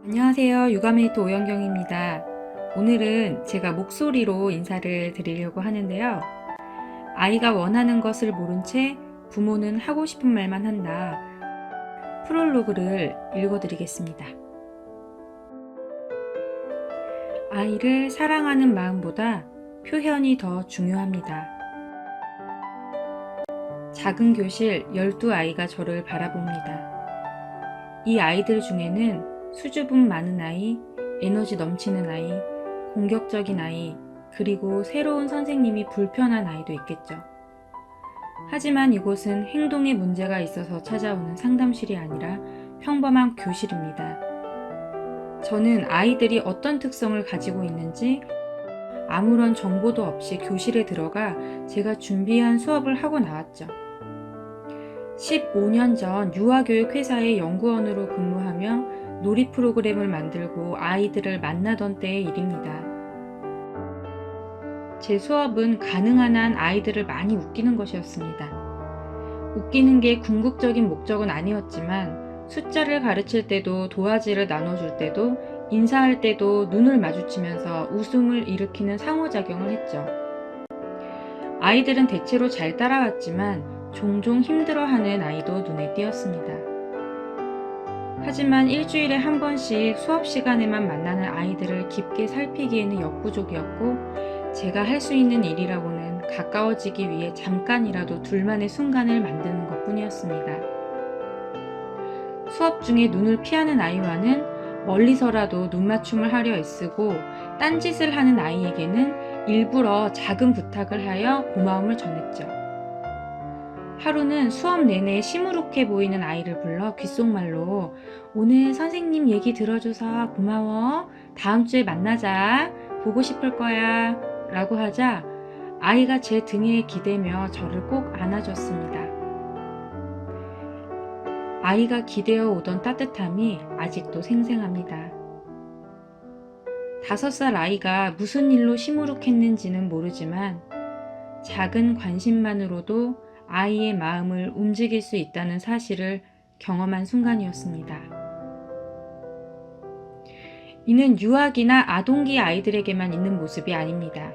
안녕하세요. 육아메이트 오연경입니다. 오늘은 제가 목소리로 인사를 드리려고 하는데요. 아이가 원하는 것을 모른 채 부모는 하고 싶은 말만 한다. 프롤로그를 읽어드리겠습니다. 아이를 사랑하는 마음보다 표현이 더 중요합니다. 작은 교실 12아이가 저를 바라봅니다. 이 아이들 중에는 수줍음 많은 아이, 에너지 넘치는 아이, 공격적인 아이, 그리고 새로운 선생님이 불편한 아이도 있겠죠. 하지만 이곳은 행동에 문제가 있어서 찾아오는 상담실이 아니라 평범한 교실입니다. 저는 아이들이 어떤 특성을 가지고 있는지 아무런 정보도 없이 교실에 들어가 제가 준비한 수업을 하고 나왔죠. 15년 전 유아교육 회사의 연구원으로 근무하며 놀이 프로그램을 만들고 아이들을 만나던 때의 일입니다. 제 수업은 가능한 한 아이들을 많이 웃기는 것이었습니다. 웃기는 게 궁극적인 목적은 아니었지만 숫자를 가르칠 때도 도화지를 나눠줄 때도 인사할 때도 눈을 마주치면서 웃음을 일으키는 상호작용을 했죠. 아이들은 대체로 잘 따라왔지만 종종 힘들어하는 아이도 눈에 띄었습니다. 하지만 일주일에 한 번씩 수업 시간에만 만나는 아이들을 깊게 살피기에는 역부족이었고 제가 할 수 있는 일이라고는 가까워지기 위해 잠깐이라도 둘만의 순간을 만드는 것뿐이었습니다. 수업 중에 눈을 피하는 아이와는 멀리서라도 눈맞춤을 하려 애쓰고 딴짓을 하는 아이에게는 일부러 작은 부탁을 하여 고마움을 전했죠. 하루는 수업 내내 시무룩해 보이는 아이를 불러 귓속말로 오늘 선생님 얘기 들어줘서 고마워. 다음 주에 만나자. 보고 싶을 거야. 라고 하자 아이가 제 등에 기대며 저를 꼭 안아줬습니다. 아이가 기대어 오던 따뜻함이 아직도 생생합니다. 5살 아이가 무슨 일로 시무룩했는지는 모르지만 작은 관심만으로도 아이의 마음을 움직일 수 있다는 사실을 경험한 순간이었습니다. 이는 유아기나 아동기 아이들에게만 있는 모습이 아닙니다.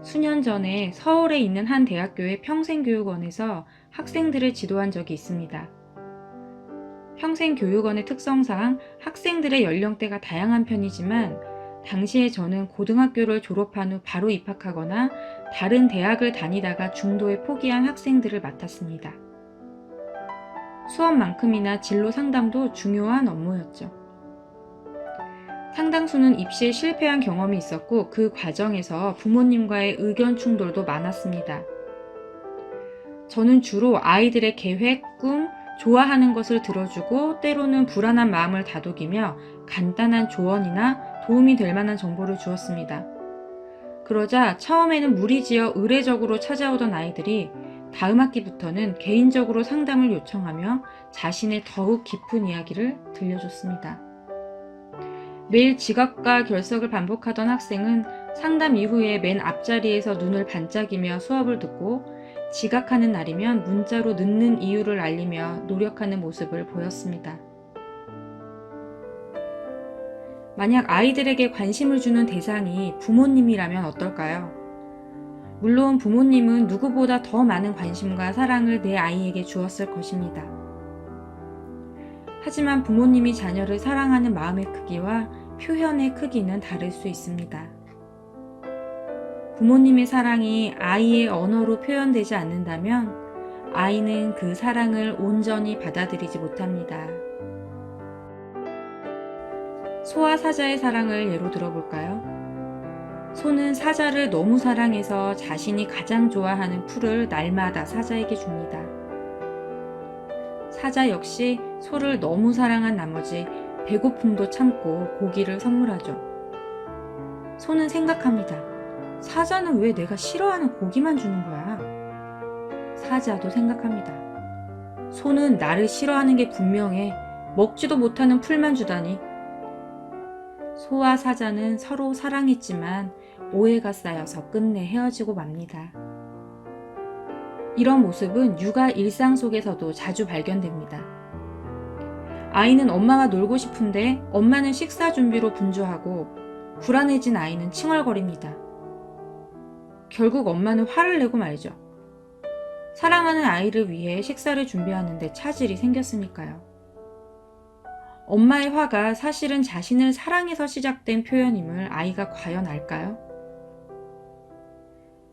수년 전에 서울에 있는 한 대학교의 평생교육원에서 학생들을 지도한 적이 있습니다. 평생교육원의 특성상 학생들의 연령대가 다양한 편이지만 당시에 저는 고등학교를 졸업한 후 바로 입학하거나 다른 대학을 다니다가 중도에 포기한 학생들을 맡았습니다. 수업만큼이나 진로 상담도 중요한 업무였죠. 상당수는 입시에 실패한 경험이 있었고 그 과정에서 부모님과의 의견 충돌도 많았습니다. 저는 주로 아이들의 계획, 꿈, 좋아하는 것을 들어주고 때로는 불안한 마음을 다독이며 간단한 조언이나 도움이 될 만한 정보를 주었습니다. 그러자 처음에는 무리지어 의례적으로 찾아오던 아이들이 다음 학기부터는 개인적으로 상담을 요청하며 자신의 더욱 깊은 이야기를 들려줬습니다. 매일 지각과 결석을 반복하던 학생은 상담 이후에 맨 앞자리에서 눈을 반짝이며 수업을 듣고 지각하는 날이면 문자로 늦는 이유를 알리며 노력하는 모습을 보였습니다. 만약 아이들에게 관심을 주는 대상이 부모님이라면 어떨까요? 물론 부모님은 누구보다 더 많은 관심과 사랑을 내 아이에게 주었을 것입니다. 하지만 부모님이 자녀를 사랑하는 마음의 크기와 표현의 크기는 다를 수 있습니다. 부모님의 사랑이 아이의 언어로 표현되지 않는다면 아이는 그 사랑을 온전히 받아들이지 못합니다. 소와 사자의 사랑을 예로 들어볼까요? 소는 사자를 너무 사랑해서 자신이 가장 좋아하는 풀을 날마다 사자에게 줍니다. 사자 역시 소를 너무 사랑한 나머지 배고픔도 참고 고기를 선물하죠. 소는 생각합니다. 사자는 왜 내가 싫어하는 고기만 주는 거야? 사자도 생각합니다. 소는 나를 싫어하는 게 분명해. 먹지도 못하는 풀만 주다니. 소와 사자는 서로 사랑했지만 오해가 쌓여서 끝내 헤어지고 맙니다. 이런 모습은 육아 일상 속에서도 자주 발견됩니다. 아이는 엄마와 놀고 싶은데 엄마는 식사 준비로 분주하고 불안해진 아이는 칭얼거립니다. 결국 엄마는 화를 내고 말죠. 사랑하는 아이를 위해 식사를 준비하는데 차질이 생겼으니까요. 엄마의 화가 사실은 자신을 사랑해서 시작된 표현임을 아이가 과연 알까요?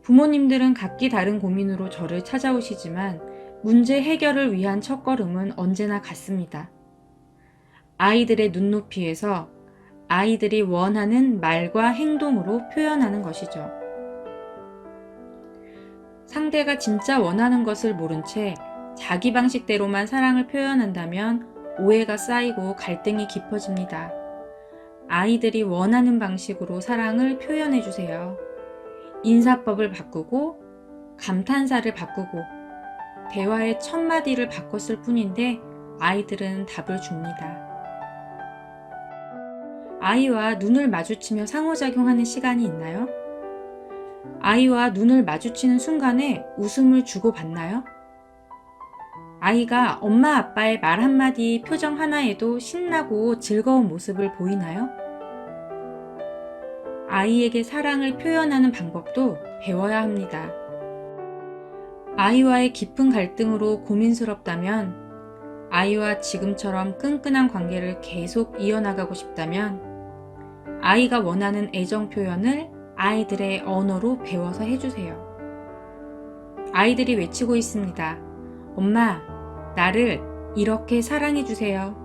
부모님들은 각기 다른 고민으로 저를 찾아오시지만 문제 해결을 위한 첫걸음은 언제나 같습니다. 아이들의 눈높이에서 아이들이 원하는 말과 행동으로 표현하는 것이죠. 상대가 진짜 원하는 것을 모른 채 자기 방식대로만 사랑을 표현한다면 오해가 쌓이고 갈등이 깊어집니다. 아이들이 원하는 방식으로 사랑을 표현해 주세요. 인사법을 바꾸고 감탄사를 바꾸고 대화의 첫마디를 바꿨을 뿐인데 아이들은 답을 줍니다. 아이와 눈을 마주치며 상호작용하는 시간이 있나요? 아이와 눈을 마주치는 순간에 웃음을 주고받나요? 아이가 엄마 아빠의 말 한마디 표정 하나에도 신나고 즐거운 모습을 보이나요? 아이에게 사랑을 표현하는 방법도 배워야 합니다. 아이와의 깊은 갈등으로 고민스럽다면, 아이와 지금처럼 끈끈한 관계를 계속 이어나가고 싶다면, 아이가 원하는 애정 표현을 아이들의 언어로 배워서 해주세요. 아이들이 외치고 있습니다. 엄마, 나를 이렇게 사랑해주세요.